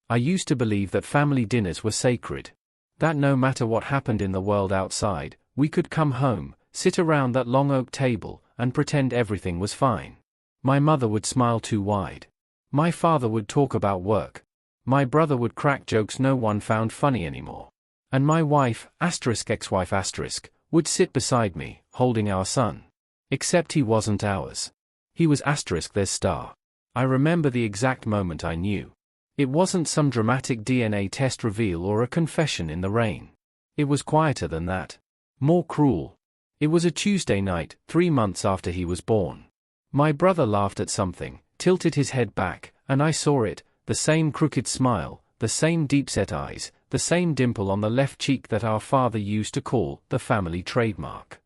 I used to believe that family dinners were sacred. That no matter what happened in the world outside, we could come home, sit around that long oak table, and pretend everything was fine. My mother would smile too wide. My father would talk about work. My brother would crack jokes no one found funny anymore. And my wife, ex-wife, would sit beside me, holding our son. Except he wasn't ours. He was their star. I remember the exact moment I knew. It wasn't some dramatic DNA test reveal or a confession in the rain. It was quieter than that. More cruel. It was a Tuesday night, 3 months after he was born. My brother laughed at something, tilted his head back, and I saw it, the same crooked smile, the same deep-set eyes, the same dimple on the left cheek that our father used to call the family trademark.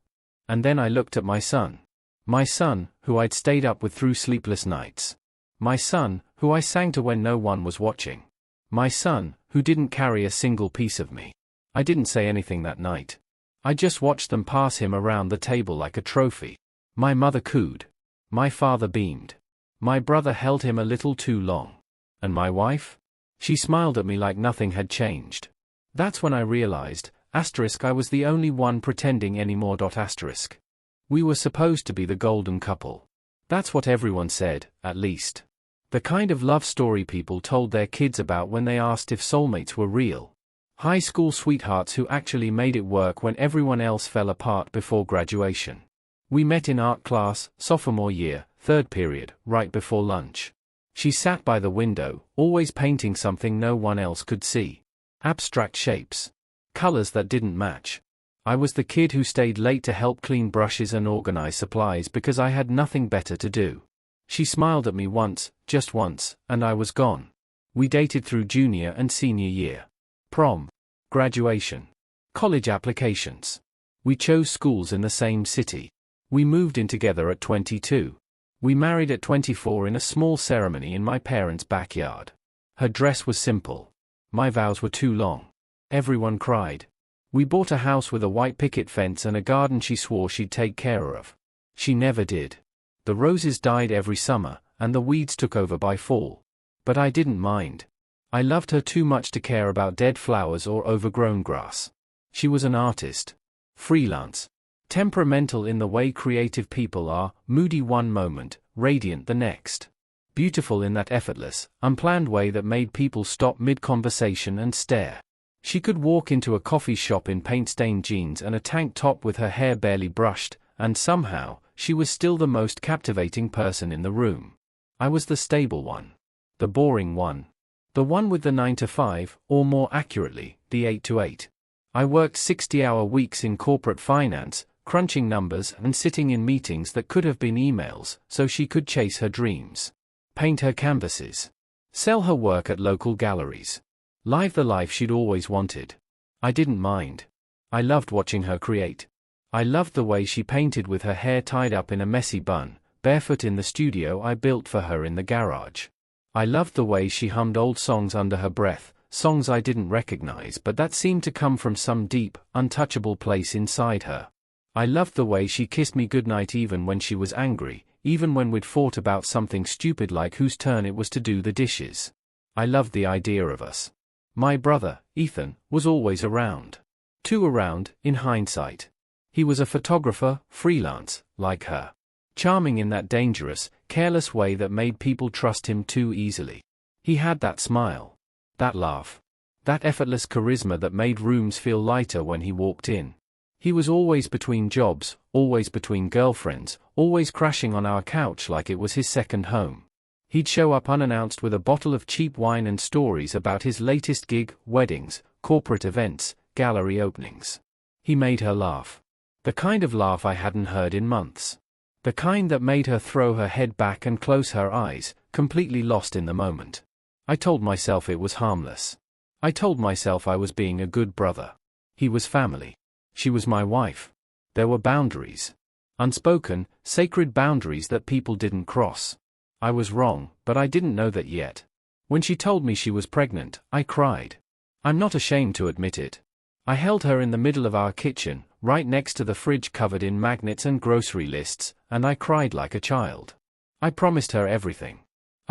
And then I looked at my son. My son, who I'd stayed up with through sleepless nights. My son, who I sang to when no one was watching. My son, who didn't carry a single piece of me. I didn't say anything that night. I just watched them pass him around the table like a trophy. My mother cooed. My father beamed. My brother held him a little too long. And my wife? She smiled at me like nothing had changed. That's when I realized, I was the only one pretending anymore. We were supposed to be the golden couple. That's what everyone said, at least. The kind of love story people told their kids about when they asked if soulmates were real. High school sweethearts who actually made it work when everyone else fell apart before graduation. We met in art class, sophomore year, third period, right before lunch. She sat by the window, always painting something no one else could see. Abstract shapes. Colors that didn't match. I was the kid who stayed late to help clean brushes and organize supplies because I had nothing better to do. She smiled at me once, just once, and I was gone. We dated through junior and senior year. Prom. Graduation. College applications. We chose schools in the same city. We moved in together at 22. We married at 24 in a small ceremony in my parents' backyard. Her dress was simple. My vows were too long. Everyone cried. We bought a house with a white picket fence and a garden she swore she'd take care of. She never did. The roses died every summer, and the weeds took over by fall. But I didn't mind. I loved her too much to care about dead flowers or overgrown grass. She was an artist. Freelance. Temperamental in the way creative people are, moody one moment, radiant the next. Beautiful in that effortless, unplanned way that made people stop mid-conversation and stare. She could walk into a coffee shop in paint-stained jeans and a tank top with her hair barely brushed, and somehow, she was still the most captivating person in the room. I was the stable one. The boring one. The one with the 9 to 5, or more accurately, the 8 to 8. I worked 60-hour weeks in corporate finance, crunching numbers and sitting in meetings that could have been emails, so she could chase her dreams. Paint her canvases. Sell her work at local galleries. Live the life she'd always wanted. I didn't mind. I loved watching her create. I loved the way she painted with her hair tied up in a messy bun, barefoot in the studio I built for her in the garage. I loved the way she hummed old songs under her breath, songs I didn't recognize but that seemed to come from some deep, untouchable place inside her. I loved the way she kissed me goodnight even when she was angry, even when we'd fought about something stupid like whose turn it was to do the dishes. I loved the idea of us. My brother, Ethan, was always around. Too around, in hindsight. He was a photographer, freelance, like her. Charming in that dangerous, careless way that made people trust him too easily. He had that smile. That laugh. That effortless charisma that made rooms feel lighter when he walked in. He was always between jobs, always between girlfriends, always crashing on our couch like it was his second home. He'd show up unannounced with a bottle of cheap wine and stories about his latest gig, weddings, corporate events, gallery openings. He made her laugh. The kind of laugh I hadn't heard in months. The kind that made her throw her head back and close her eyes, completely lost in the moment. I told myself it was harmless. I told myself I was being a good brother. He was family. She was my wife. There were boundaries. Unspoken, sacred boundaries that people didn't cross. I was wrong, but I didn't know that yet. When she told me she was pregnant, I cried. I'm not ashamed to admit it. I held her in the middle of our kitchen, right next to the fridge covered in magnets and grocery lists, and I cried like a child. I promised her everything.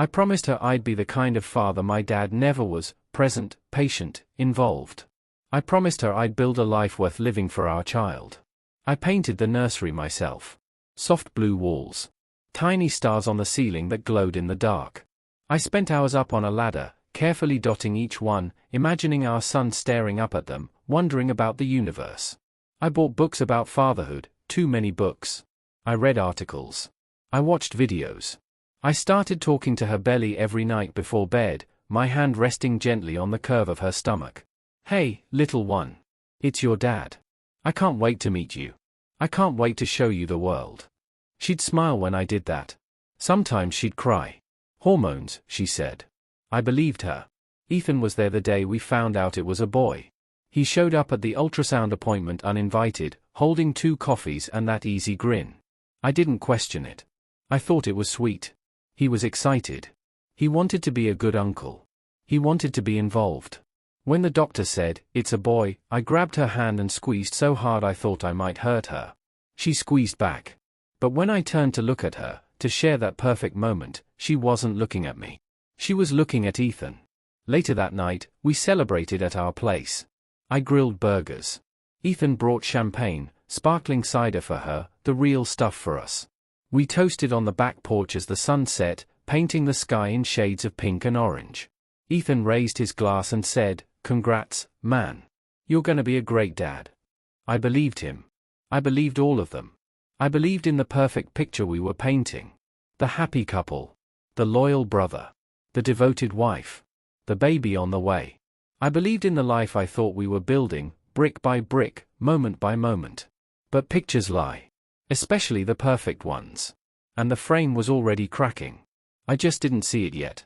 I promised her I'd be the kind of father my dad never was, present, patient, involved. I promised her I'd build a life worth living for our child. I painted the nursery myself. Soft blue walls. Tiny stars on the ceiling that glowed in the dark. I spent hours up on a ladder, carefully dotting each one, imagining our son staring up at them, wondering about the universe. I bought books about fatherhood, too many books. I read articles. I watched videos. I started talking to her belly every night before bed, my hand resting gently on the curve of her stomach. Hey, little one. It's your dad. I can't wait to meet you. I can't wait to show you the world. She'd smile when I did that. Sometimes she'd cry. Hormones, she said. I believed her. Ethan was there the day we found out it was a boy. He showed up at the ultrasound appointment uninvited, holding 2 coffees and that easy grin. I didn't question it. I thought it was sweet. He was excited. He wanted to be a good uncle. He wanted to be involved. When the doctor said, "It's a boy," I grabbed her hand and squeezed so hard I thought I might hurt her. She squeezed back. But when I turned to look at her, to share that perfect moment, she wasn't looking at me. She was looking at Ethan. Later that night, we celebrated at our place. I grilled burgers. Ethan brought champagne, sparkling cider for her, the real stuff for us. We toasted on the back porch as the sun set, painting the sky in shades of pink and orange. Ethan raised his glass and said, "Congrats, man. You're gonna be a great dad." I believed him. I believed all of them. I believed in the perfect picture we were painting. The happy couple. The loyal brother. The devoted wife. The baby on the way. I believed in the life I thought we were building, brick by brick, moment by moment. But pictures lie. Especially the perfect ones. And the frame was already cracking. I just didn't see it yet.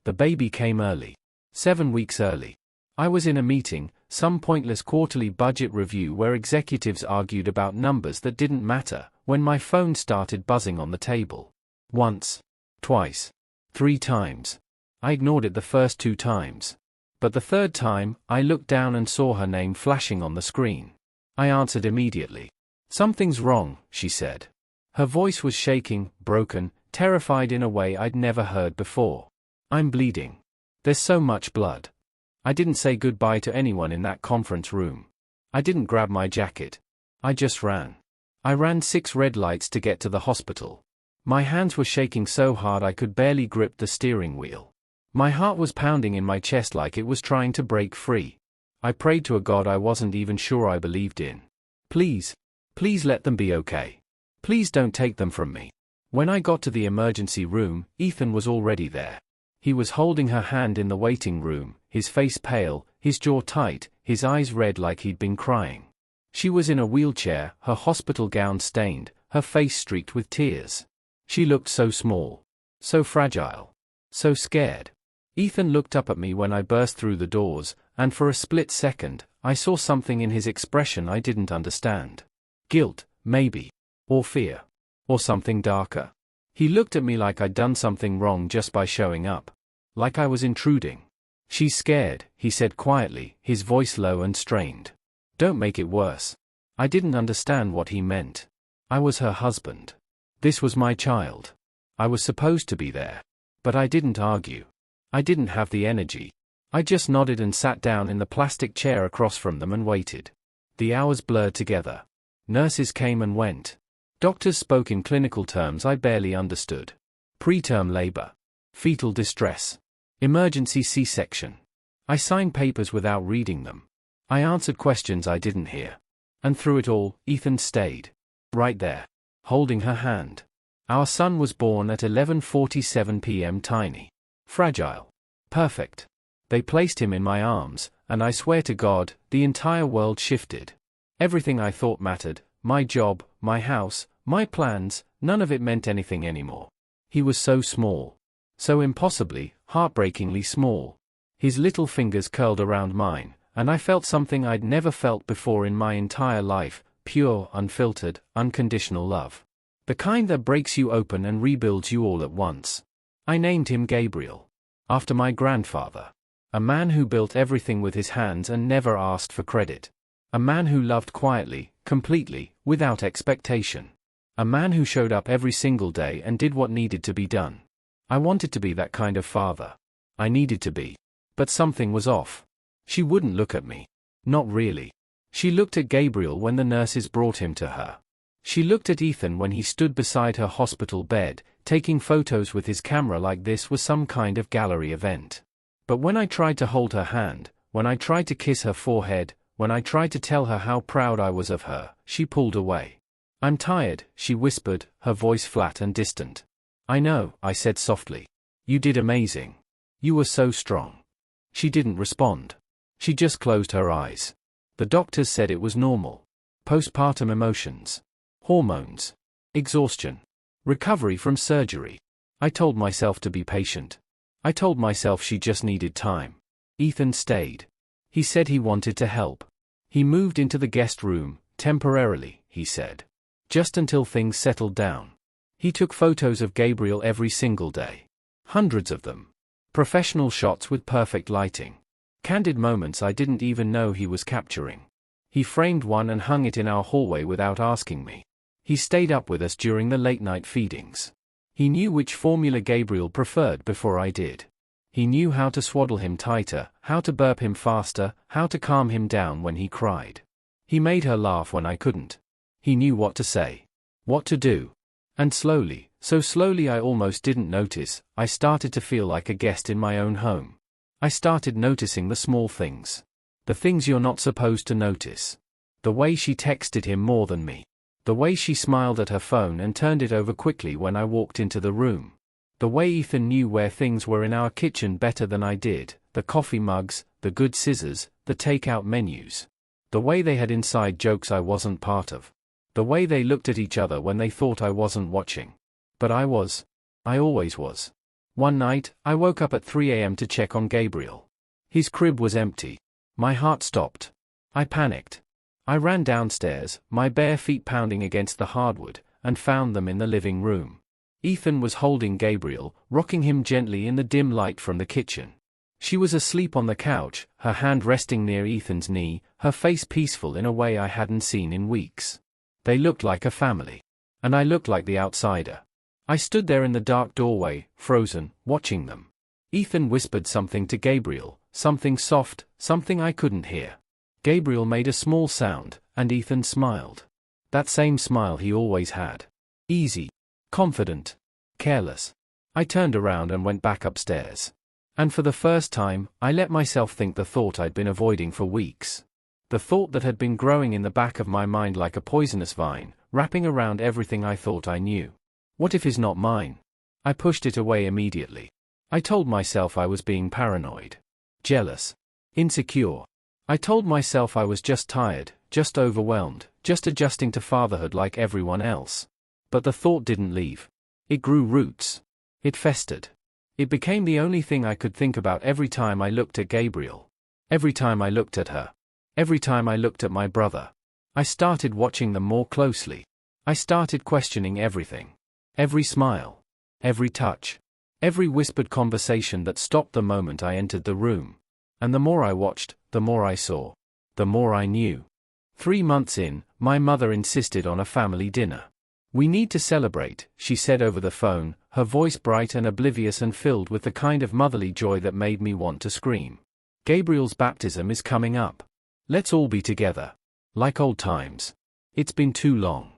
The baby came early. 7 weeks early. I was in a meeting, some pointless quarterly budget review where executives argued about numbers that didn't matter, when my phone started buzzing on the table. Once. Twice. 3 times. I ignored it the first 2 times. But the 3rd time, I looked down and saw her name flashing on the screen. I answered immediately. "Something's wrong," she said. Her voice was shaking, broken, terrified in a way I'd never heard before. "I'm bleeding. There's so much blood." I didn't say goodbye to anyone in that conference room. I didn't grab my jacket. I just ran. I ran 6 red lights to get to the hospital. My hands were shaking so hard I could barely grip the steering wheel. My heart was pounding in my chest like it was trying to break free. I prayed to a God I wasn't even sure I believed in. Please, please let them be okay. Please don't take them from me. When I got to the emergency room, Ethan was already there. He was holding her hand in the waiting room, his face pale, his jaw tight, his eyes red like he'd been crying. She was in a wheelchair, her hospital gown stained, her face streaked with tears. She looked so small. So fragile. So scared. Ethan looked up at me when I burst through the doors, and for a split second, I saw something in his expression I didn't understand. Guilt, maybe. Or fear. Or something darker. He looked at me like I'd done something wrong just by showing up. Like I was intruding. "She's scared," he said quietly, his voice low and strained. "Don't make it worse." I didn't understand what he meant. I was her husband. This was my child. I was supposed to be there. But I didn't argue. I didn't have the energy. I just nodded and sat down in the plastic chair across from them and waited. The hours blurred together. Nurses came and went. Doctors spoke in clinical terms I barely understood. Preterm labor. Fetal distress. Emergency C-section. I signed papers without reading them. I answered questions I didn't hear. And through it all, Ethan stayed. Right there. Holding her hand. Our son was born at 11:47 p.m. tiny. Fragile. Perfect. They placed him in my arms, and I swear to God, the entire world shifted. Everything I thought mattered, my job, my house, my plans, none of it meant anything anymore. He was so small. So impossibly, heartbreakingly small. His little fingers curled around mine, and I felt something I'd never felt before in my entire life, pure, unfiltered, unconditional love. The kind that breaks you open and rebuilds you all at once. I named him Gabriel. After my grandfather. A man who built everything with his hands and never asked for credit. A man who loved quietly, completely, without expectation. A man who showed up every single day and did what needed to be done. I wanted to be that kind of father. I needed to be. But something was off. She wouldn't look at me. Not really. She looked at Gabriel when the nurses brought him to her. She looked at Ethan when he stood beside her hospital bed, taking photos with his camera like this was some kind of gallery event. But when I tried to hold her hand, when I tried to kiss her forehead, when I tried to tell her how proud I was of her, she pulled away. I'm tired, she whispered, her voice flat and distant. I know, I said softly. You did amazing. You were so strong. She didn't respond. She just closed her eyes. The doctors said it was normal. Postpartum emotions. Hormones. Exhaustion. Recovery from surgery. I told myself to be patient. I told myself she just needed time. Ethan stayed. He said he wanted to help. He moved into the guest room, temporarily, he said. Just until things settled down. He took photos of Gabriel every single day. Hundreds of them. Professional shots with perfect lighting. Candid moments I didn't even know he was capturing. He framed one and hung it in our hallway without asking me. He stayed up with us during the late-night feedings. He knew which formula Gabriel preferred before I did. He knew how to swaddle him tighter, how to burp him faster, how to calm him down when he cried. He made her laugh when I couldn't. He knew what to say. What to do. And slowly, so slowly I almost didn't notice, I started to feel like a guest in my own home. I started noticing the small things. The things you're not supposed to notice. The way she texted him more than me. The way she smiled at her phone and turned it over quickly when I walked into the room. The way Ethan knew where things were in our kitchen better than I did, the coffee mugs, the good scissors, the takeout menus. The way they had inside jokes I wasn't part of. The way they looked at each other when they thought I wasn't watching. But I was. I always was. One night, I woke up at 3 a.m. to check on Gabriel. His crib was empty. My heart stopped. I panicked. I ran downstairs, my bare feet pounding against the hardwood, and found them in the living room. Ethan was holding Gabriel, rocking him gently in the dim light from the kitchen. She was asleep on the couch, her hand resting near Ethan's knee, her face peaceful in a way I hadn't seen in weeks. They looked like a family. And I looked like the outsider. I stood there in the dark doorway, frozen, watching them. Ethan whispered something to Gabriel, something soft, something I couldn't hear. Gabriel made a small sound, and Ethan smiled. That same smile he always had. Easy. Confident. Careless. I turned around and went back upstairs. And for the first time, I let myself think the thought I'd been avoiding for weeks. The thought that had been growing in the back of my mind like a poisonous vine, wrapping around everything I thought I knew. What if he's not mine? I pushed it away immediately. I told myself I was being paranoid. Jealous. Insecure. I told myself I was just tired, just overwhelmed, just adjusting to fatherhood like everyone else. But the thought didn't leave. It grew roots. It festered. It became the only thing I could think about every time I looked at Gabriel. Every time I looked at her. Every time I looked at my brother. I started watching them more closely. I started questioning everything. Every smile. Every touch. Every whispered conversation that stopped the moment I entered the room. And the more I watched, the more I saw. The more I knew. 3 months in, my mother insisted on a family dinner. We need to celebrate, she said over the phone, her voice bright and oblivious and filled with the kind of motherly joy that made me want to scream. Gabriel's baptism is coming up. Let's all be together. Like old times. It's been too long.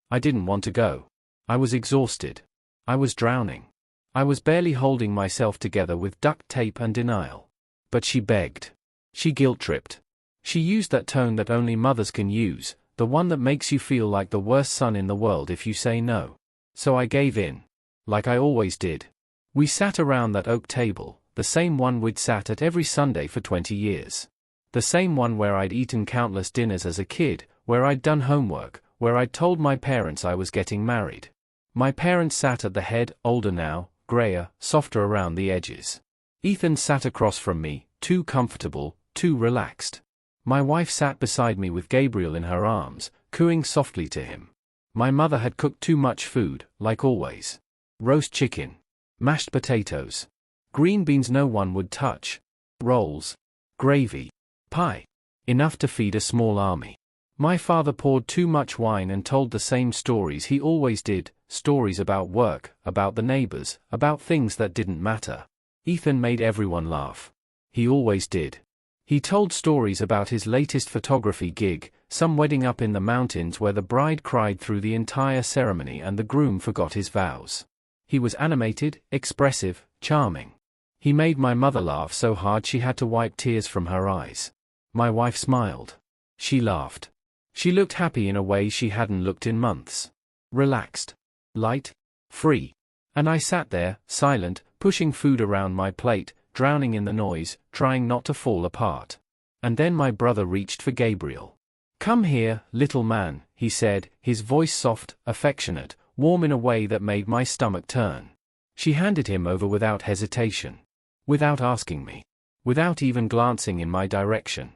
I didn't want to go. I was exhausted. I was drowning. I was barely holding myself together with duct tape and denial. But she begged. She guilt-tripped. She used that tone that only mothers can use, the one that makes you feel like the worst son in the world if you say no. So I gave in. Like I always did. We sat around that oak table, the same one we'd sat at every Sunday for 20 years. The same one where I'd eaten countless dinners as a kid, where I'd done homework, where I'd told my parents I was getting married. My parents sat at the head, older now, grayer, softer around the edges. Ethan sat across from me, too comfortable, too relaxed. My wife sat beside me with Gabriel in her arms, cooing softly to him. My mother had cooked too much food, like always. Roast chicken. Mashed potatoes. Green beans no one would touch. Rolls. Gravy. Pie. Enough to feed a small army. My father poured too much wine and told the same stories he always did, stories about work, about the neighbors, about things that didn't matter. Ethan made everyone laugh. He always did. He told stories about his latest photography gig, some wedding up in the mountains where the bride cried through the entire ceremony and the groom forgot his vows. He was animated, expressive, charming. He made my mother laugh so hard she had to wipe tears from her eyes. My wife smiled. She laughed. She looked happy in a way she hadn't looked in months. Relaxed. Light. Free. And I sat there, silent, pushing food around my plate, drowning in the noise, trying not to fall apart. And then my brother reached for Gabriel. "Come here, little man," he said, his voice soft, affectionate, warm in a way that made my stomach turn. She handed him over without hesitation. Without asking me. Without even glancing in my direction.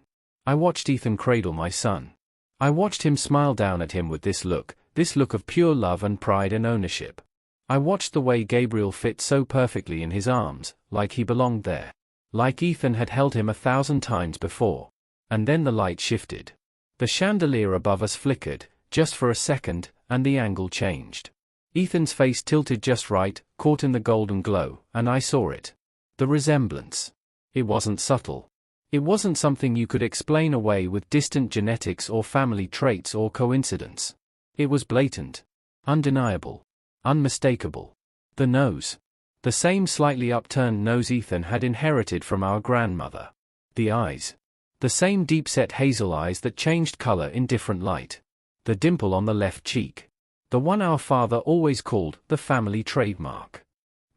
I watched Ethan cradle my son. I watched him smile down at him with this look of pure love and pride and ownership. I watched the way Gabriel fit so perfectly in his arms, like he belonged there. Like Ethan had held him 1,000 times before. And then the light shifted. The chandelier above us flickered, just for a second, and the angle changed. Ethan's face tilted just right, caught in the golden glow, and I saw it. The resemblance. It wasn't subtle. It wasn't something you could explain away with distant genetics or family traits or coincidence. It was blatant. Undeniable. Unmistakable. The nose. The same slightly upturned nose Ethan had inherited from our grandmother. The eyes. The same deep-set hazel eyes that changed color in different light. The dimple on the left cheek. The one our father always called the family trademark.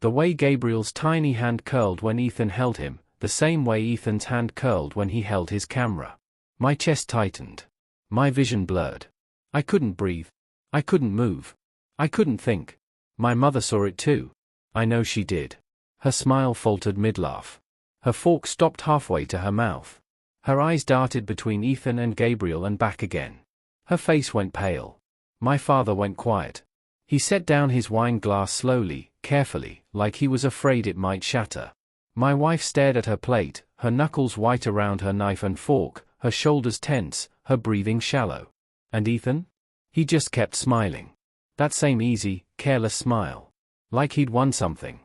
The way Gabriel's tiny hand curled when Ethan held him, the same way Ethan's hand curled when he held his camera. My chest tightened. My vision blurred. I couldn't breathe. I couldn't move. I couldn't think. My mother saw it too. I know she did. Her smile faltered mid-laugh. Her fork stopped halfway to her mouth. Her eyes darted between Ethan and Gabriel and back again. Her face went pale. My father went quiet. He set down his wine glass slowly, carefully, like he was afraid it might shatter. My wife stared at her plate, her knuckles white around her knife and fork, her shoulders tense, her breathing shallow. And Ethan? He just kept smiling. That same easy, careless smile. Like he'd won something.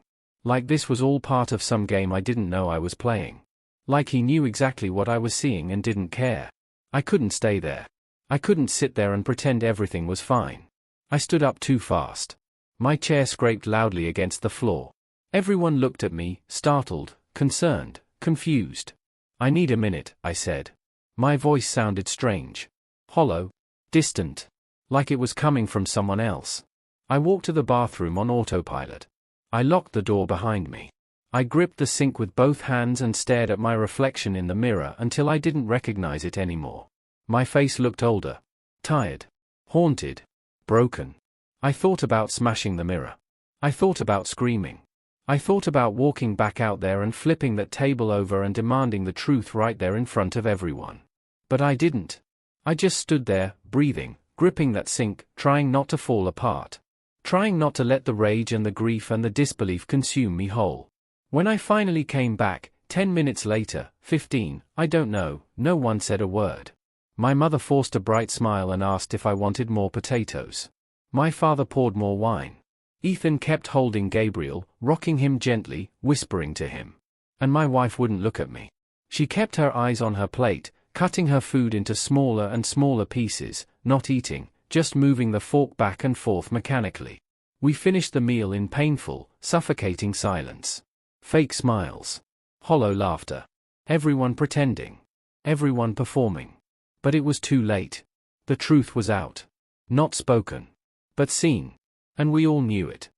Like this was all part of some game I didn't know I was playing. Like he knew exactly what I was seeing and didn't care. I couldn't stay there. I couldn't sit there and pretend everything was fine. I stood up too fast. My chair scraped loudly against the floor. Everyone looked at me, startled, concerned, confused. "I need a minute," I said. My voice sounded strange. Hollow. Distant. Like it was coming from someone else. I walked to the bathroom on autopilot. I locked the door behind me. I gripped the sink with both hands and stared at my reflection in the mirror until I didn't recognize it anymore. My face looked older. Tired. Haunted. Broken. I thought about smashing the mirror. I thought about screaming. I thought about walking back out there and flipping that table over and demanding the truth right there in front of everyone. But I didn't. I just stood there, breathing, gripping that sink, trying not to fall apart. Trying not to let the rage and the grief and the disbelief consume me whole. When I finally came back, 10 minutes later, 15, I don't know, no one said a word. My mother forced a bright smile and asked if I wanted more potatoes. My father poured more wine. Ethan kept holding Gabriel, rocking him gently, whispering to him. And my wife wouldn't look at me. She kept her eyes on her plate, cutting her food into smaller and smaller pieces, not eating, just moving the fork back and forth mechanically. We finished the meal in painful, suffocating silence. Fake smiles. Hollow laughter. Everyone pretending. Everyone performing. But it was too late. The truth was out. Not spoken. But seen. And we all knew it.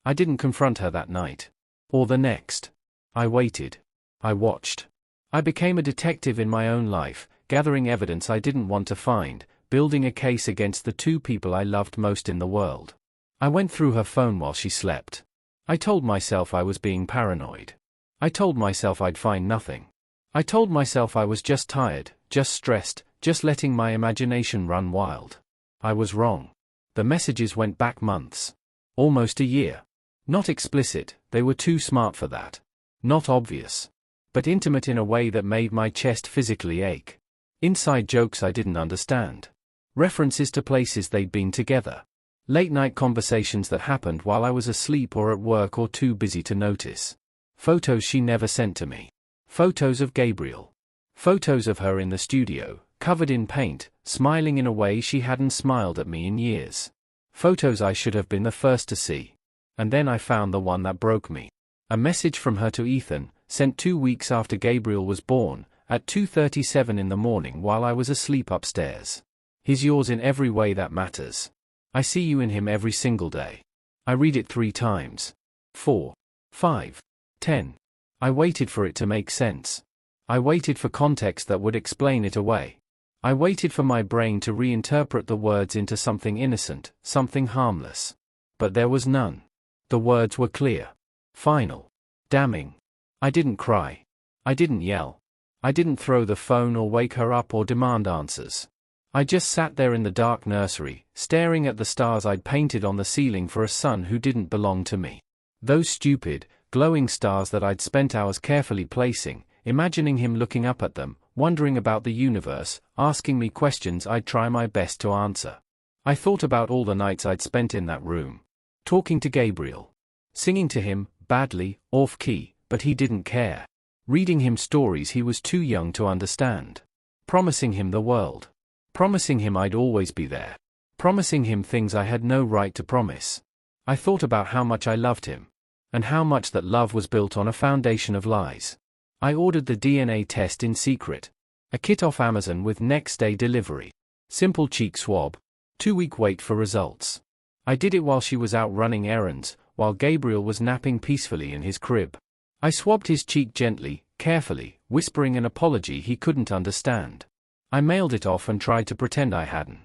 I didn't confront her that night. Or the next. I waited. I watched. I became a detective in my own life, gathering evidence I didn't want to find, building a case against the two people I loved most in the world. I went through her phone while she slept. I told myself I was being paranoid. I told myself I'd find nothing. I told myself I was just tired, just stressed, just letting my imagination run wild. I was wrong. The messages went back months. Almost a year. Not explicit, they were too smart for that. Not obvious. But intimate in a way that made my chest physically ache. Inside jokes I didn't understand. References to places they'd been together. Late-night conversations that happened while I was asleep or at work or too busy to notice. Photos she never sent to me. Photos of Gabriel. Photos of her in the studio, covered in paint, smiling in a way she hadn't smiled at me in years. Photos I should have been the first to see. And then I found the one that broke me. A message from her to Ethan, sent 2 weeks after Gabriel was born, at 2:37 in the morning while I was asleep upstairs. He's yours in every way that matters. I see you in him every single day. I read it 3 times. 4, 5, 10. I waited for it to make sense. I waited for context that would explain it away. I waited for my brain to reinterpret the words into something innocent, something harmless. But there was none. The words were clear. Final. Damning. I didn't cry. I didn't yell. I didn't throw the phone or wake her up or demand answers. I just sat there in the dark nursery, staring at the stars I'd painted on the ceiling for a son who didn't belong to me. Those stupid, glowing stars that I'd spent hours carefully placing, imagining him looking up at them, wondering about the universe, asking me questions I'd try my best to answer. I thought about all the nights I'd spent in that room. Talking to Gabriel. Singing to him, badly, off-key, but he didn't care. Reading him stories he was too young to understand. Promising him the world. Promising him I'd always be there. Promising him things I had no right to promise. I thought about how much I loved him. And how much that love was built on a foundation of lies. I ordered the DNA test in secret. A kit off Amazon with next-day delivery. Simple cheek swab. 2-week wait for results. I did it while she was out running errands, while Gabriel was napping peacefully in his crib. I swabbed his cheek gently, carefully, whispering an apology he couldn't understand. I mailed it off and tried to pretend I hadn't.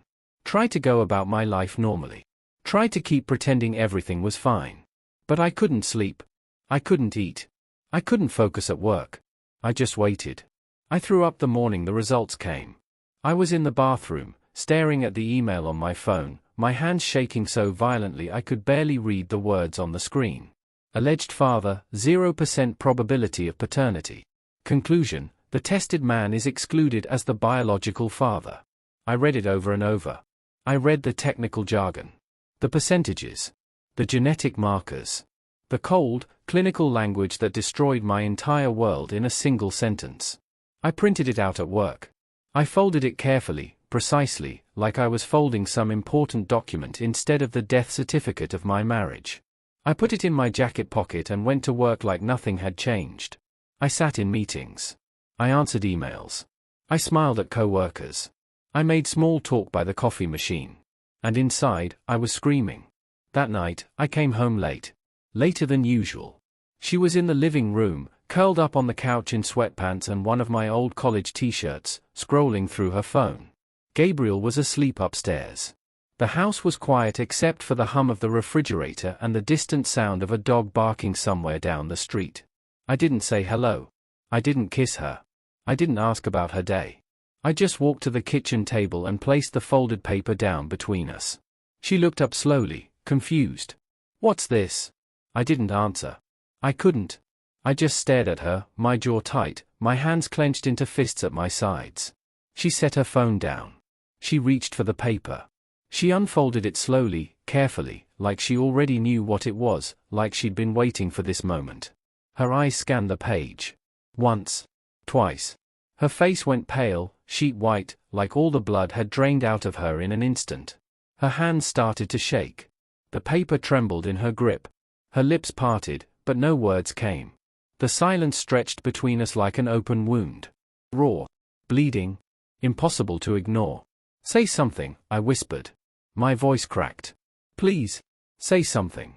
Tried to go about my life normally. Tried to keep pretending everything was fine. But I couldn't sleep. I couldn't eat. I couldn't focus at work. I just waited. I threw up the morning the results came. I was in the bathroom, staring at the email on my phone, my hands shaking so violently I could barely read the words on the screen. Alleged father, 0% probability of paternity. Conclusion, the tested man is excluded as the biological father. I read it over and over. I read the technical jargon. The percentages. The genetic markers. The cold, clinical language that destroyed my entire world in a single sentence. I printed it out at work. I folded it carefully, precisely, like I was folding some important document instead of the death certificate of my marriage. I put it in my jacket pocket and went to work like nothing had changed. I sat in meetings. I answered emails. I smiled at co-workers. I made small talk by the coffee machine. And inside, I was screaming. That night, I came home late. Later than usual. She was in the living room, curled up on the couch in sweatpants and one of my old college t-shirts, scrolling through her phone. Gabriel was asleep upstairs. The house was quiet except for the hum of the refrigerator and the distant sound of a dog barking somewhere down the street. I didn't say hello. I didn't kiss her. I didn't ask about her day. I just walked to the kitchen table and placed the folded paper down between us. She looked up slowly, confused. "What's this?" I didn't answer. I couldn't. I just stared at her, my jaw tight, my hands clenched into fists at my sides. She set her phone down. She reached for the paper. She unfolded it slowly, carefully, like she already knew what it was, like she'd been waiting for this moment. Her eyes scanned the page. Once. Twice. Her face went pale, sheet white, like all the blood had drained out of her in an instant. Her hands started to shake. The paper trembled in her grip. Her lips parted, but no words came. The silence stretched between us like an open wound. Raw. Bleeding. Impossible to ignore. "Say something," I whispered. My voice cracked. "Please. Say something."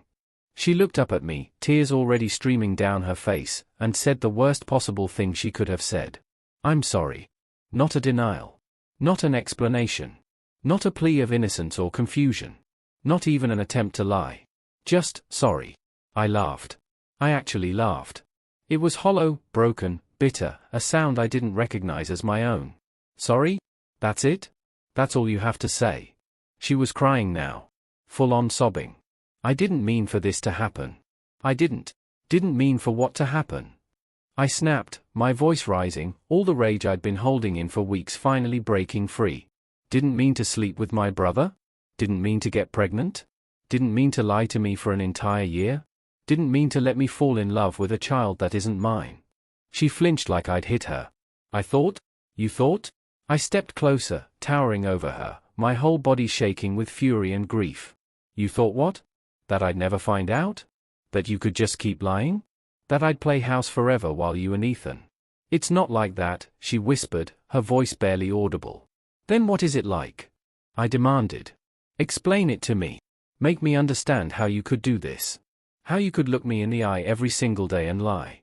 She looked up at me, tears already streaming down her face, and said the worst possible thing she could have said. "I'm sorry." Not a denial. Not an explanation. Not a plea of innocence or confusion. Not even an attempt to lie. Just, sorry. I laughed. I actually laughed. It was hollow, broken, bitter, a sound I didn't recognize as my own. "Sorry? That's it? That's all you have to say?" She was crying now. Full-on sobbing. "I didn't mean for this to happen. I didn't mean for what to happen." I snapped, my voice rising, all the rage I'd been holding in for weeks finally breaking free. Didn't mean to sleep with my brother? Didn't mean to get pregnant? Didn't mean to lie to me for an entire year? Didn't mean to let me fall in love with a child that isn't mine? She flinched like I'd hit her. I thought? You thought? I stepped closer, towering over her, my whole body shaking with fury and grief. You thought what? That I'd never find out? That you could just keep lying? That I'd play house forever while you and Ethan? It's not like that, she whispered, her voice barely audible. Then what is it like? I demanded. Explain it to me. Make me understand how you could do this. How you could look me in the eye every single day and lie.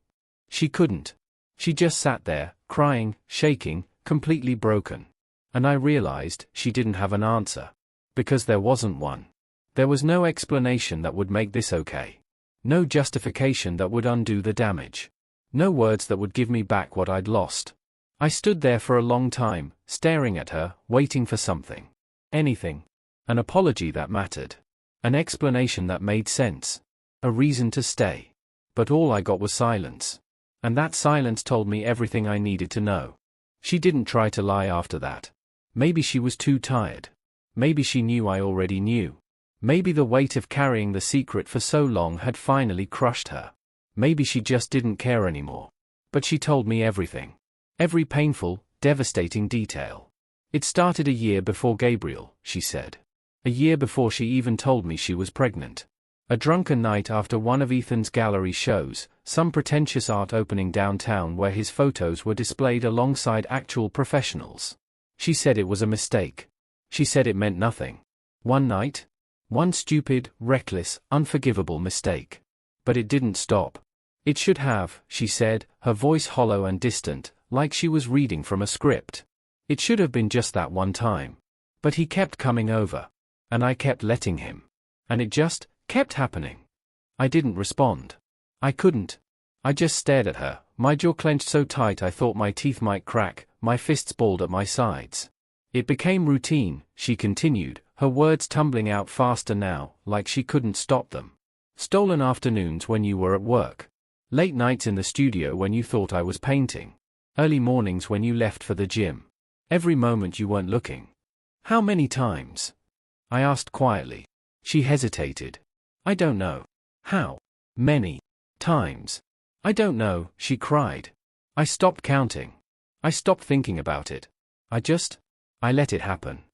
She couldn't. She just sat there, crying, shaking, completely broken. And I realized she didn't have an answer. Because there wasn't one. There was no explanation that would make this okay. No justification that would undo the damage. No words that would give me back what I'd lost. I stood there for a long time, staring at her, waiting for something. Anything. An apology that mattered. An explanation that made sense. A reason to stay. But all I got was silence. And that silence told me everything I needed to know. She didn't try to lie after that. Maybe she was too tired. Maybe she knew I already knew. Maybe the weight of carrying the secret for so long had finally crushed her. Maybe she just didn't care anymore. But she told me everything. Every painful, devastating detail. It started a year before Gabriel, she said. A year before she even told me she was pregnant. A drunken night after one of Ethan's gallery shows, some pretentious art opening downtown where his photos were displayed alongside actual professionals. She said it was a mistake. She said it meant nothing. One night? One stupid, reckless, unforgivable mistake. But it didn't stop. It should have, she said, her voice hollow and distant, like she was reading from a script. It should have been just that one time. But he kept coming over. And I kept letting him. And it just kept happening. I didn't respond. I couldn't. I just stared at her, my jaw clenched so tight I thought my teeth might crack, my fists balled at my sides. It became routine, she continued, her words tumbling out faster now, like she couldn't stop them. Stolen afternoons when you were at work. Late nights in the studio when you thought I was painting. Early mornings when you left for the gym. Every moment you weren't looking. How many times? I asked quietly. She hesitated. I don't know. How many times? I don't know, she cried. I stopped counting. I stopped thinking about it. I let it happen.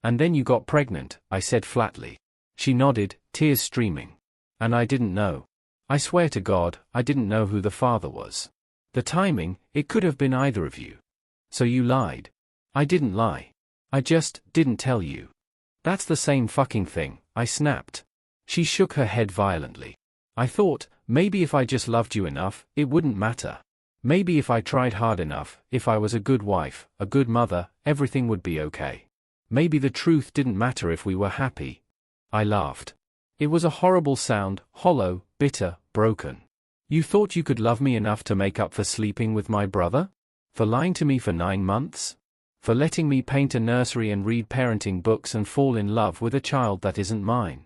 And then you got pregnant, I said flatly. She nodded, tears streaming. And I didn't know. I swear to God, I didn't know who the father was. The timing, it could have been either of you. So you lied. I didn't lie. I just didn't tell you. That's the same fucking thing, I snapped. She shook her head violently. I thought, maybe if I just loved you enough, it wouldn't matter. Maybe if I tried hard enough, if I was a good wife, a good mother, everything would be okay. Maybe the truth didn't matter if we were happy. I laughed. It was a horrible sound, hollow, bitter, broken. You thought you could love me enough to make up for sleeping with my brother? For lying to me for 9 months? For letting me paint a nursery and read parenting books and fall in love with a child that isn't mine?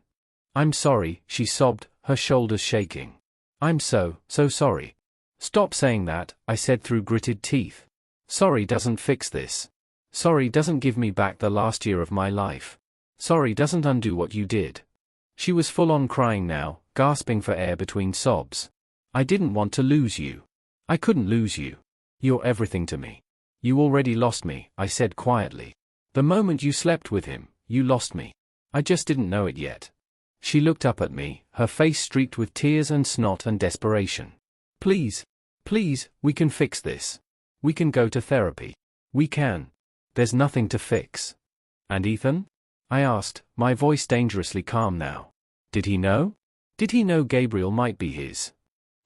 I'm sorry, she sobbed, her shoulders shaking. I'm so sorry. Stop saying that, I said through gritted teeth. Sorry doesn't fix this. Sorry doesn't give me back the last year of my life. Sorry doesn't undo what you did. She was full on crying now, gasping for air between sobs. I didn't want to lose you. I couldn't lose you. You're everything to me. You already lost me, I said quietly. The moment you slept with him, you lost me. I just didn't know it yet. She looked up at me, her face streaked with tears and snot and desperation. Please, we can fix this. We can go to therapy. We can. There's nothing to fix. And Ethan? I asked, my voice dangerously calm now. Did he know? Did he know Gabriel might be his?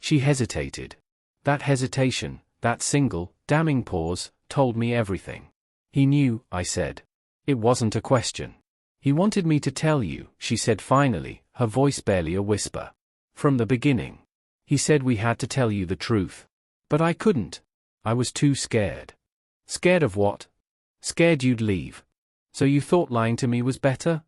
She hesitated. That hesitation, that single, damning pause, told me everything. He knew, I said. It wasn't a question. He wanted me to tell you, she said finally, her voice barely a whisper. From the beginning. He said we had to tell you the truth. But I couldn't. I was too scared. Scared of what? Scared you'd leave. So you thought lying to me was better?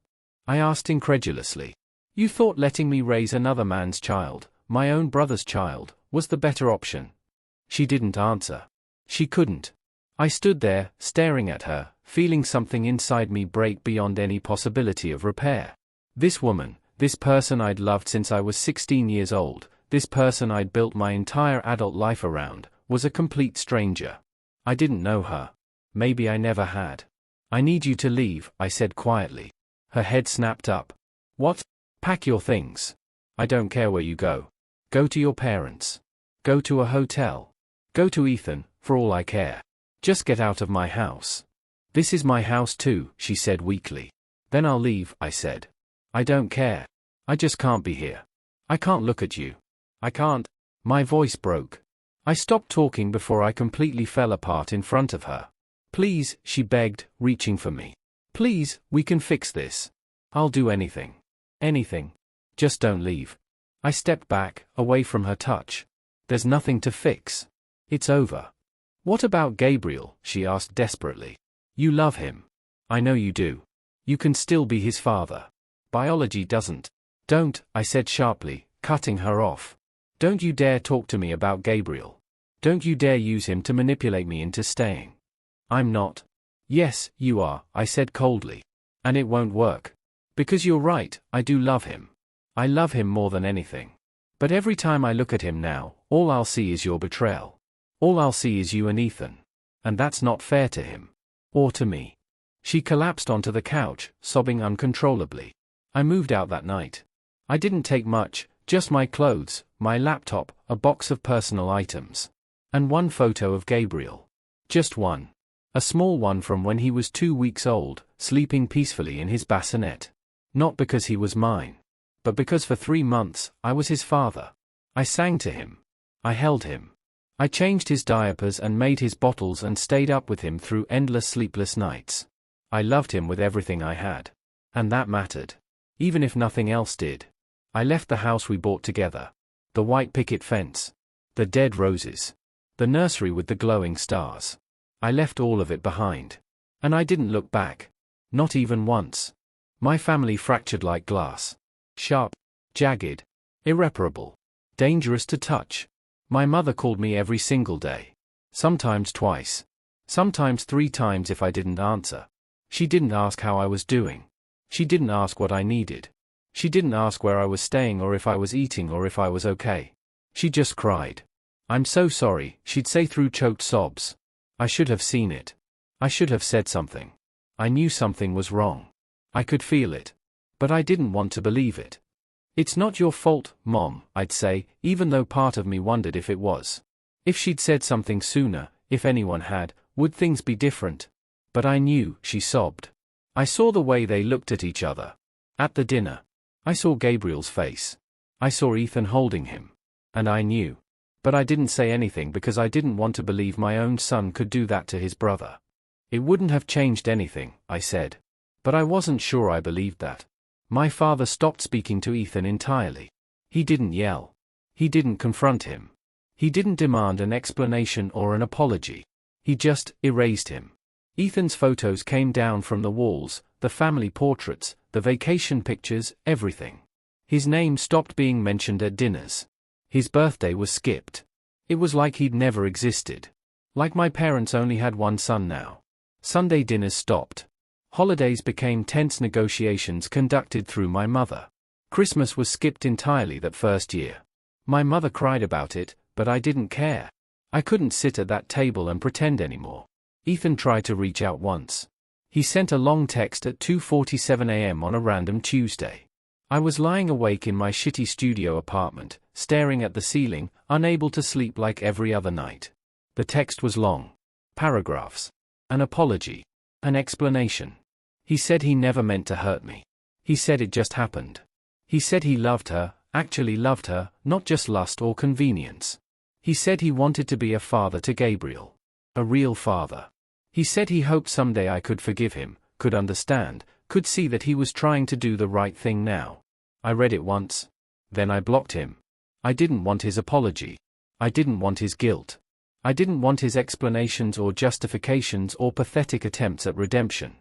I asked incredulously. You thought letting me raise another man's child, my own brother's child, was the better option? She didn't answer. She couldn't. I stood there, staring at her, feeling something inside me break beyond any possibility of repair. This woman, this person I'd loved since I was 16 years old, this person I'd built my entire adult life around, was a complete stranger. I didn't know her. Maybe I never had. I need you to leave, I said quietly. Her head snapped up. What? Pack your things. I don't care where you go. Go to your parents. Go to a hotel. Go to Ethan, for all I care. Just get out of my house. This is my house too, she said weakly. Then I'll leave, I said. I don't care. I just can't be here. I can't look at you. I can't. My voice broke. I stopped talking before I completely fell apart in front of her. Please, she begged, reaching for me. Please, we can fix this. I'll do anything. Anything. Just don't leave. I stepped back, away from her touch. There's nothing to fix. It's over. What about Gabriel? She asked desperately. You love him. I know you do. You can still be his father. Biology doesn't. Don't, I said sharply, cutting her off. Don't you dare talk to me about Gabriel. Don't you dare use him to manipulate me into staying. I'm not. Yes, you are, I said coldly. And it won't work. Because you're right, I do love him. I love him more than anything. But every time I look at him now, all I'll see is your betrayal. All I'll see is you and Ethan. And that's not fair to him. Or to me. She collapsed onto the couch, sobbing uncontrollably. I moved out that night. I didn't take much, just my clothes, my laptop, a box of personal items. And one photo of Gabriel. Just one. A small one from when he was 2 weeks old, sleeping peacefully in his bassinet. Not because he was mine. But because for 3 months, I was his father. I sang to him. I held him. I changed his diapers and made his bottles and stayed up with him through endless sleepless nights. I loved him with everything I had. And that mattered. Even if nothing else did. I left the house we bought together. The white picket fence. The dead roses. The nursery with the glowing stars. I left all of it behind. And I didn't look back. Not even once. My family fractured like glass. Sharp, jagged, irreparable, dangerous to touch. My mother called me every single day. Sometimes twice. Sometimes 3 times if I didn't answer. She didn't ask how I was doing. She didn't ask what I needed. She didn't ask where I was staying or if I was eating or if I was okay. She just cried. I'm so sorry, she'd say through choked sobs. I should have seen it. I should have said something. I knew something was wrong. I could feel it. But I didn't want to believe it. It's not your fault, Mom, I'd say, even though part of me wondered if it was. If she'd said something sooner, if anyone had, would things be different? But I knew, she sobbed. I saw the way they looked at each other. At the dinner. I saw Gabriel's face. I saw Ethan holding him. And I knew. But I didn't say anything because I didn't want to believe my own son could do that to his brother. It wouldn't have changed anything, I said. But I wasn't sure I believed that. My father stopped speaking to Ethan entirely. He didn't yell. He didn't confront him. He didn't demand an explanation or an apology. He just erased him. Ethan's photos came down from the walls, the family portraits, the vacation pictures, everything. His name stopped being mentioned at dinners. His birthday was skipped. It was like he'd never existed. Like my parents only had one son now. Sunday dinners stopped. Holidays became tense negotiations conducted through my mother. Christmas was skipped entirely that first year. My mother cried about it, but I didn't care. I couldn't sit at that table and pretend anymore. Ethan tried to reach out once. He sent a long text at 2:47 a.m. on a random Tuesday. I was lying awake in my shitty studio apartment, staring at the ceiling, unable to sleep like every other night. The text was long. Paragraphs. An apology. An explanation. He said he never meant to hurt me. He said it just happened. He said he loved her, actually loved her, not just lust or convenience. He said he wanted to be a father to Gabriel. A real father. He said he hoped someday I could forgive him, could understand, could see that he was trying to do the right thing now. I read it once. Then I blocked him. I didn't want his apology. I didn't want his guilt. I didn't want his explanations or justifications or pathetic attempts at redemption.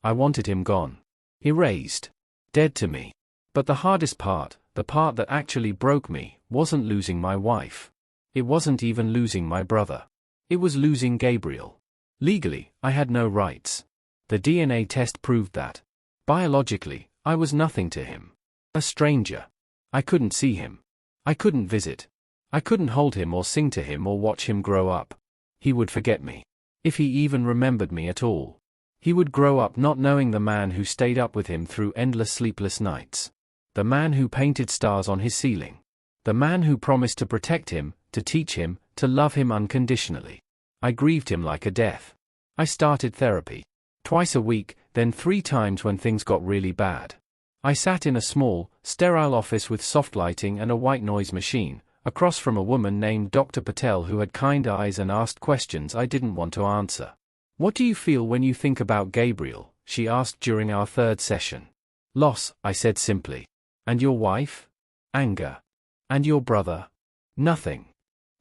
I wanted him gone. Erased. Dead to me. But the hardest part, the part that actually broke me, wasn't losing my wife. It wasn't even losing my brother. It was losing Gabriel. Legally, I had no rights. The DNA test proved that. Biologically, I was nothing to him. A stranger. I couldn't see him. I couldn't visit. I couldn't hold him or sing to him or watch him grow up. He would forget me. If he even remembered me at all. He would grow up not knowing the man who stayed up with him through endless sleepless nights. The man who painted stars on his ceiling. The man who promised to protect him, to teach him, to love him unconditionally. I grieved him like a death. I started therapy. Twice a week, then 3 times when things got really bad. I sat in a small, sterile office with soft lighting and a white noise machine, across from a woman named Dr. Patel who had kind eyes and asked questions I didn't want to answer. "What do you feel when you think about Gabriel?" she asked during our 3rd session. "Loss," I said simply. "And your wife?" "Anger." "And your brother?" "Nothing."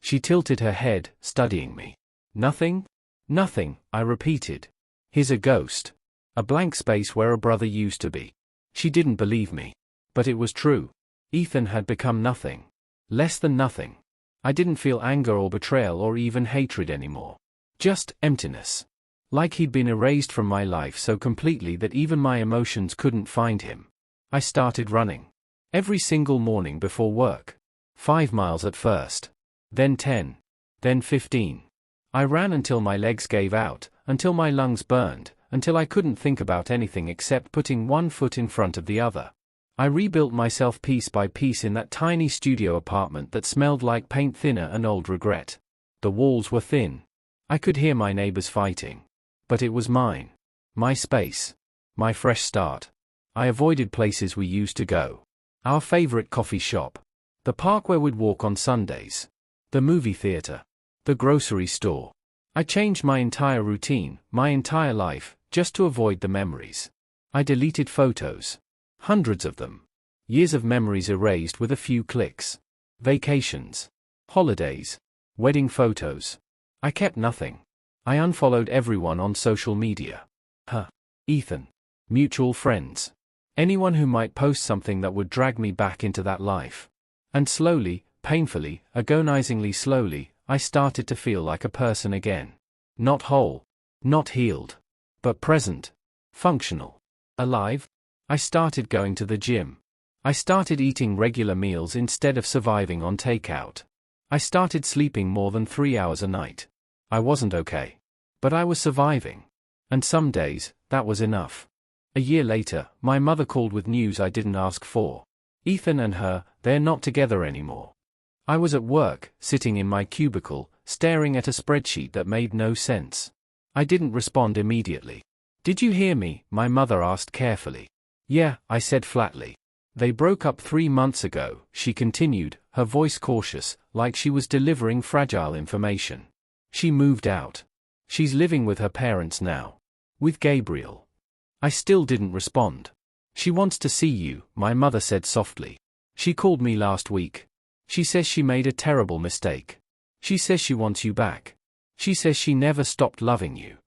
She tilted her head, studying me. "Nothing?" "Nothing," I repeated. "He's a ghost. A blank space where a brother used to be." She didn't believe me. But it was true. Ethan had become nothing. Less than nothing. I didn't feel anger or betrayal or even hatred anymore. Just emptiness. Like he'd been erased from my life so completely that even my emotions couldn't find him. I started running. Every single morning before work. 5 miles at first. Then 10. Then 15. I ran until my legs gave out, until my lungs burned, until I couldn't think about anything except putting one foot in front of the other. I rebuilt myself piece by piece in that tiny studio apartment that smelled like paint thinner and old regret. The walls were thin. I could hear my neighbors fighting. But it was mine. My space. My fresh start. I avoided places we used to go. Our favorite coffee shop. The park where we'd walk on Sundays. The movie theater. The grocery store. I changed my entire routine, my entire life, just to avoid the memories. I deleted photos. Hundreds of them. Years of memories erased with a few clicks. Vacations. Holidays. Wedding photos. I kept nothing. I unfollowed everyone on social media. Ethan. Mutual friends. Anyone who might post something that would drag me back into that life. And slowly, painfully, agonizingly slowly, I started to feel like a person again. Not whole. Not healed. But present. Functional. Alive. I started going to the gym. I started eating regular meals instead of surviving on takeout. I started sleeping more than 3 hours a night. I wasn't okay. But I was surviving. And some days, that was enough. A year later, my mother called with news I didn't ask for. Ethan and her, they're not together anymore. I was at work, sitting in my cubicle, staring at a spreadsheet that made no sense. I didn't respond immediately. "Did you hear me?" my mother asked carefully. "Yeah," I said flatly. "They broke up 3 months ago," she continued, her voice cautious, like she was delivering fragile information. "She moved out. She's living with her parents now. With Gabriel." I still didn't respond. "She wants to see you," my mother said softly. "She called me last week. She says she made a terrible mistake. She says she wants you back. She says she never stopped loving you."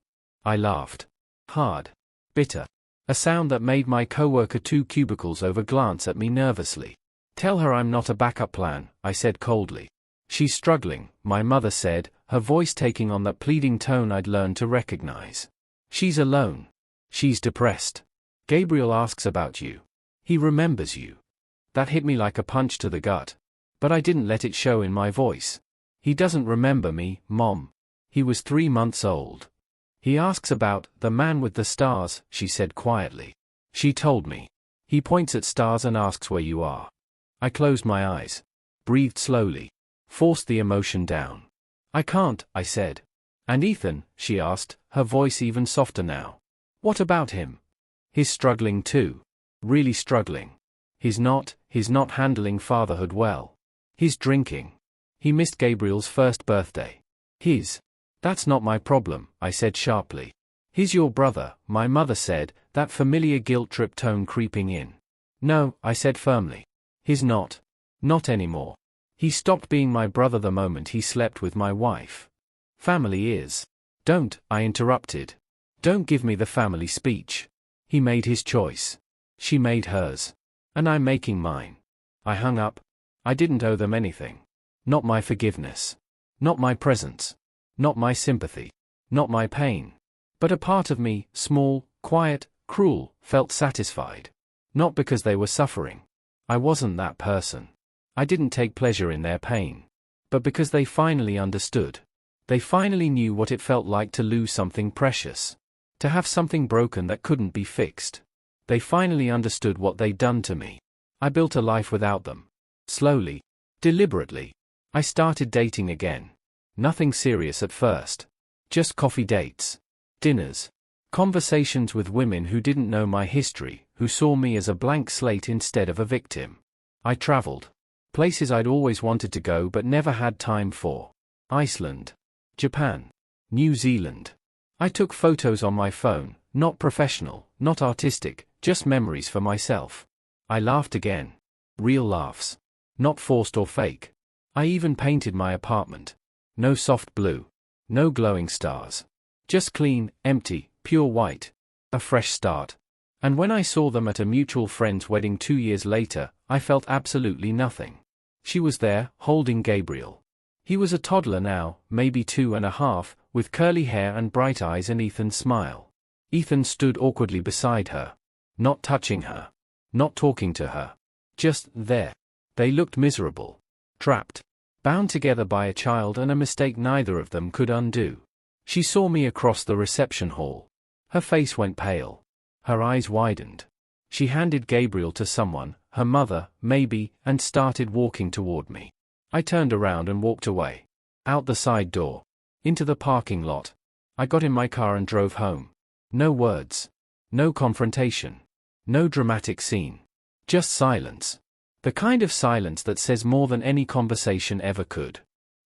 I laughed. Hard. Bitter. A sound that made my coworker 2 cubicles over glance at me nervously. "Tell her I'm not a backup plan," I said coldly. "She's struggling," my mother said, her voice taking on that pleading tone I'd learned to recognize. "She's alone. She's depressed. Gabriel asks about you. He remembers you." That hit me like a punch to the gut. But I didn't let it show in my voice. "He doesn't remember me, Mom. He was 3 months old. He asks about the man with the stars," she said quietly. She told me. "He points at stars and asks where you are." I closed my eyes. Breathed slowly. Forced the emotion down. "I can't," I said. "And Ethan?" she asked, her voice even softer now. "What about him?" "He's struggling too. Really struggling. He's not handling fatherhood well. He's drinking. He missed Gabriel's first birthday. That's not my problem," I said sharply. "He's your brother," my mother said, that familiar guilt trip tone creeping in. "No," I said firmly. "He's not. Not anymore. He stopped being my brother the moment he slept with my wife. Family is." "Don't," I interrupted. "Don't give me the family speech. He made his choice. She made hers. And I'm making mine." I hung up. I didn't owe them anything. Not my forgiveness. Not my presence. Not my sympathy. not my pain. But a part of me, small, quiet, cruel, felt satisfied. Not because they were suffering. I wasn't that person. I didn't take pleasure in their pain. But because they finally understood. They finally knew what it felt like to lose something precious. To have something broken that couldn't be fixed. They finally understood what they'd done to me. I built a life without them. Slowly. Deliberately. I started dating again. Nothing serious at first. Just coffee dates. Dinners. Conversations with women who didn't know my history, who saw me as a blank slate instead of a victim. I traveled. Places I'd always wanted to go but never had time for. Iceland. Japan. New Zealand. I took photos on my phone, not professional, not artistic, just memories for myself. I laughed again. Real laughs. Not forced or fake. I even painted my apartment. No soft blue. No glowing stars. Just clean, empty, pure white. A fresh start. And when I saw them at a mutual friend's wedding 2 years later, I felt absolutely nothing. She was there, holding Gabriel. He was a toddler now, maybe 2.5, with curly hair and bright eyes and Ethan's smile. Ethan stood awkwardly beside her. Not touching her. Not talking to her. Just there. They looked miserable. Trapped. Bound together by a child and a mistake neither of them could undo. She saw me across the reception hall. Her face went pale. Her eyes widened. She handed Gabriel to someone, her mother, maybe, and started walking toward me. I turned around and walked away. Out the side door. Into the parking lot. I got in my car and drove home. No words. No confrontation. No dramatic scene. Just silence. The kind of silence that says more than any conversation ever could.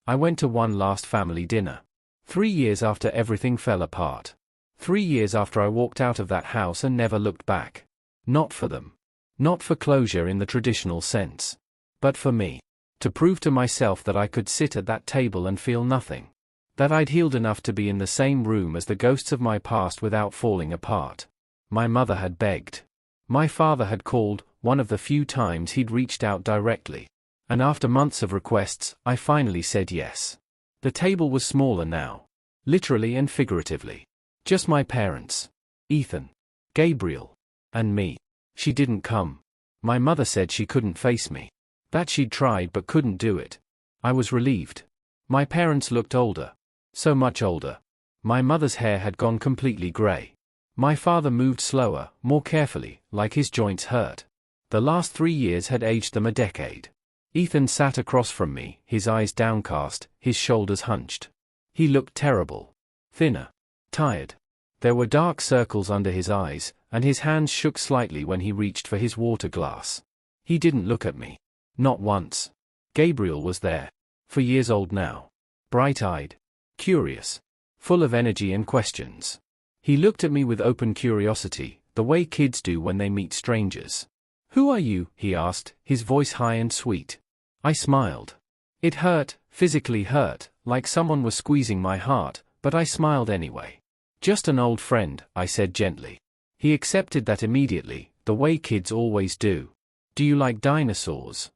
I went to one last family dinner. 3 years after everything fell apart. 3 years after I walked out of that house and never looked back. Not for them. Not for closure in the traditional sense. But for me. To prove to myself that I could sit at that table and feel nothing. That I'd healed enough to be in the same room as the ghosts of my past without falling apart. My mother had begged. My father had called, one of the few times he'd reached out directly. And after months of requests, I finally said yes. The table was smaller now. Literally and figuratively. Just my parents. Ethan. Gabriel. And me. She didn't come. My mother said she couldn't face me. That she'd tried but couldn't do it. I was relieved. My parents looked older. So much older. My mother's hair had gone completely grey. My father moved slower, more carefully, like his joints hurt. The last 3 years had aged them a decade. Ethan sat across from me, his eyes downcast, his shoulders hunched. He looked terrible. Thinner. Tired. There were dark circles under his eyes, and his hands shook slightly when he reached for his water glass. He didn't look at me. Not once. Gabriel was there. 4 years old now. Bright-eyed. Curious. Full of energy and questions. He looked at me with open curiosity, the way kids do when they meet strangers. "Who are you?" he asked, his voice high and sweet. I smiled. It hurt, physically hurt, like someone was squeezing my heart, but I smiled anyway. "Just an old friend," I said gently. He accepted that immediately, the way kids always do. "Do you like dinosaurs?"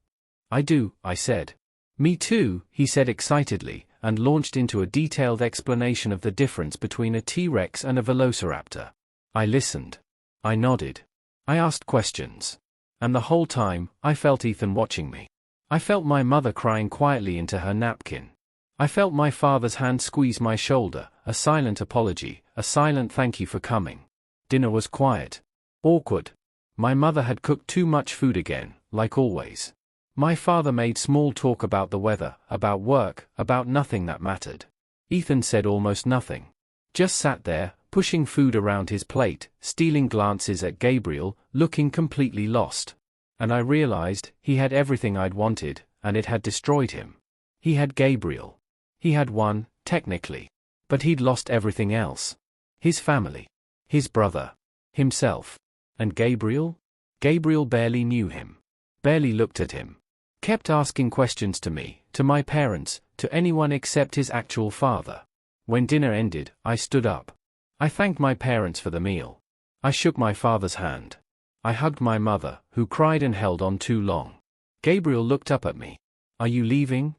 "I do," I said. "Me too," he said excitedly, and launched into a detailed explanation of the difference between a T-Rex and a velociraptor. I listened. I nodded. I asked questions. And the whole time, I felt Ethan watching me. I felt my mother crying quietly into her napkin. I felt my father's hand squeeze my shoulder, a silent apology, a silent thank you for coming. Dinner was quiet. Awkward. My mother had cooked too much food again, like always. My father made small talk about the weather, about work, about nothing that mattered. Ethan said almost nothing. Just sat there, pushing food around his plate, stealing glances at Gabriel, looking completely lost. And I realized, he had everything I'd wanted, and it had destroyed him. He had Gabriel. He had won, technically. But he'd lost everything else. His family. His brother. Himself. And Gabriel? Gabriel barely knew him. Barely looked at him. Kept asking questions to me, to my parents, to anyone except his actual father. When dinner ended, I stood up. I thanked my parents for the meal. I shook my father's hand. I hugged my mother, who cried and held on too long. Gabriel looked up at me. "Are you leaving?"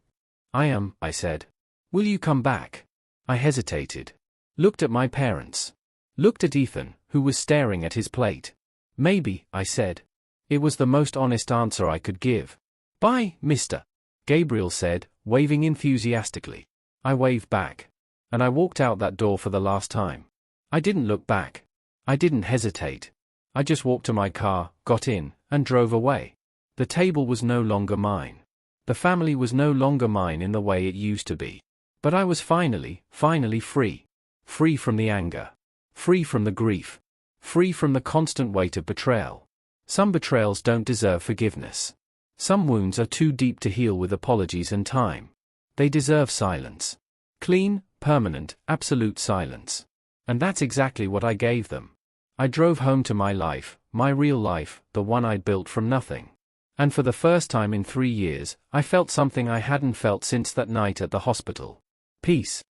"I am," I said. "Will you come back?" I hesitated. Looked at my parents. Looked at Ethan, who was staring at his plate. Maybe, I said. It was the most honest answer I could give. Bye, mister, Gabriel said, waving enthusiastically. I waved back. And I walked out that door for the last time. I didn't look back. I didn't hesitate. I just walked to my car, got in, and drove away. The table was no longer mine. The family was no longer mine in the way it used to be. But I was finally free. Free from the anger. Free from the grief. Free from the constant weight of betrayal. Some betrayals don't deserve forgiveness. Some wounds are too deep to heal with apologies and time. They deserve silence. Clean, permanent, absolute silence. And that's exactly what I gave them. I drove home to my life, my real life, the one I'd built from nothing. And for the first time in 3 years, I felt something I hadn't felt since that night at the hospital. Peace.